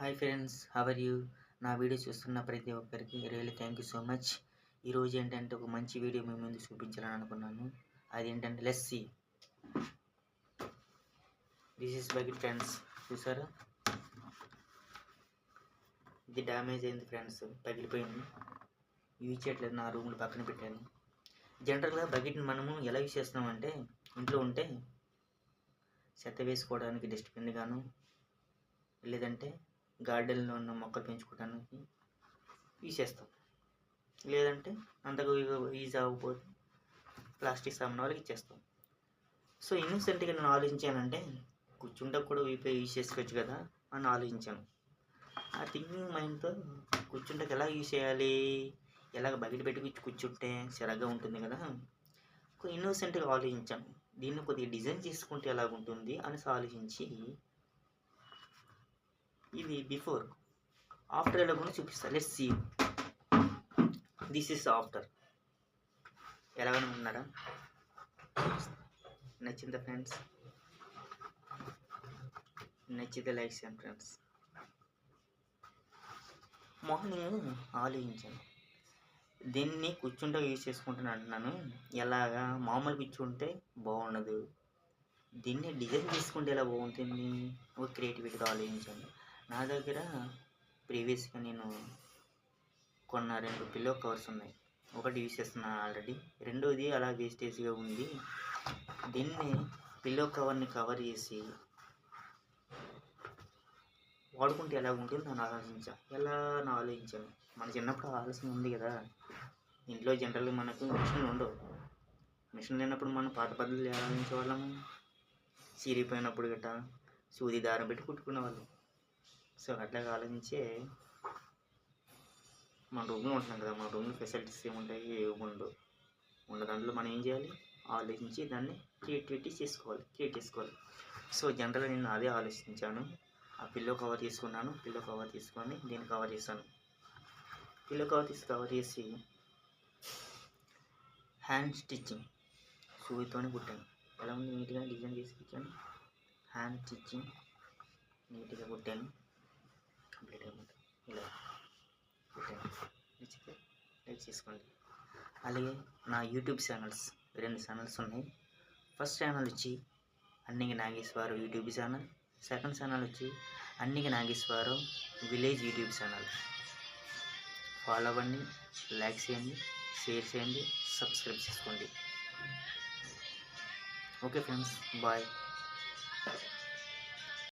Hi friends, how are you? నా video చూస్తున్న ప్రతి ఒక్కరికి really thank you so much. ఈరోజు ఏంటంటే ఒక మంచి వీడియో మీ ముందు చూపించాలని అనుకున్నాను. అదేంటంటే let's see. This is bucket friends. చూసారా, ఇది డ్యామేజ్ అయింది ఫ్రెండ్స్, పగిలిపోయింది. యూజ్ చేయట్లేదు, నా రూమ్లో పక్కన పెట్టాను. జనరల్గా బకెట్ని మనము ఎలా యూజ్ చేస్తున్నామంటే, ఇంట్లో ఉంటే చెత్త వేసుకోవడానికి డస్ట్బిన్ గాను, లేదంటే గార్డెన్లో ఉన్న మొక్కలు పెంచుకోవడానికి యూజ్ చేస్తాం. లేదంటే అంతగా యూజ్ అవ్వకపోతే ప్లాస్టిక్ సామాన్ వాళ్ళకి ఇచ్చేస్తాం. సో ఇన్నోసెంట్గా నేను ఆలోచించానంటే కూర్చుంటే కూడా యూజ్ చేసుకోవచ్చు కదా అని ఆలోచించాను. ఆ థింకింగ్ మైండ్తో కూర్చుంటే ఎలా యూజ్ చేయాలి, ఎలాగ బకెట్ పెట్టి కూర్చుంటే సరగ్గా ఉంటుంది కదా, ఇన్నోసెంట్గా ఆలోచించాను. దీన్ని కొద్దిగా డిజైన్ చేసుకుంటే ఎలాగుంటుంది అని ఆలోచించి ఇది బిఫోర్ ఆఫ్టర్ ఎలా కూడా చూపిస్తా. Let's see. This is after. ఎలాగైనా ఉన్నారా? నచ్చిందా ఫ్రెండ్స్? నచ్చితే లైక్ చేయండి ఫ్రెండ్స్. మార్నింగ్ ఆలోచించాను, దీన్ని కూర్చుంటే యూజ్ చేసుకుంటాను అంటున్నాను. ఎలాగా మామూలు కూర్చుంటే బాగుండదు, దీన్ని డిజైన్ చేసుకుంటే ఎలా బాగుంటుంది, ఒక క్రియేటివిటీగా ఆలోచించాను. నా దగ్గర ప్రీవియస్గా నేను కొన్న 2 పిల్లో కవర్స్ ఉన్నాయి. ఒకటి యూజ్ చేస్తున్నాను ఆల్రెడీ, రెండోది అలా వేస్టేజ్గా ఉంది. దీన్ని పిల్లో కవర్ని కవర్ చేసి వాడుకుంటే ఎలా ఉంటుంది అని ఆలోచించాను. మన చిన్నప్పుడు ఆలోచన ఉంది కదా, ఇంట్లో జనరల్గా మనకు మిషన్లు ఉండవు. మిషన్ లేనప్పుడు మనం పాత పద్ధతులు ఎలా ఆలోచించేవాళ్ళము, చిరిగిపోయినప్పుడు గట్రా సూది దారం పెట్టి కుట్టుకునేవాళ్ళం. సో అట్లాగా ఆలోచించే మన రూమ్లో ఉంటున్నాం కదా, మన రూమ్లో ఫెసిలిటీస్ ఏముంటాయి, ఉన్న దాంట్లో మనం ఏం చేయాలి, ఆలోచించి దాన్ని క్రియేట్ చేసుకోవాలి. సో జనరల్గా నేను అదే ఆలోచించాను. ఆ పిల్లో కవర్ తీసుకున్నాను, పిల్లో కవర్ తీసుకొని దీన్ని కవర్ చేశాను. పిల్లో కవర్ చేసి హ్యాండ్ స్టిచ్చింగ్ సూదితోనే కుట్టాను. ఎలా ఉంది, నీట్గా డిజైన్ చేసి ఇచ్చాను. హ్యాండ్ స్టిచ్చింగ్ నీట్గా కుట్టాను. కంప్లీట్గా ఇలా కుట్టాను. నచ్చితే లైక్ చేసుకోండి. అలాగే నా యూట్యూబ్ ఛానల్స్ 2 ఛానల్స్ ఉన్నాయి. ఫస్ట్ ఛానల్ వచ్చి అన్నిగ Nageswararao YouTube channel. Second channel వచ్చి అన్నిగ Nageswararao village YouTube channel. Follow అవ్వండి, లైక్ చేయండి, షేర్ చేయండి, సబ్స్క్రైబ్ చేసుకోండి. Okay friends, bye.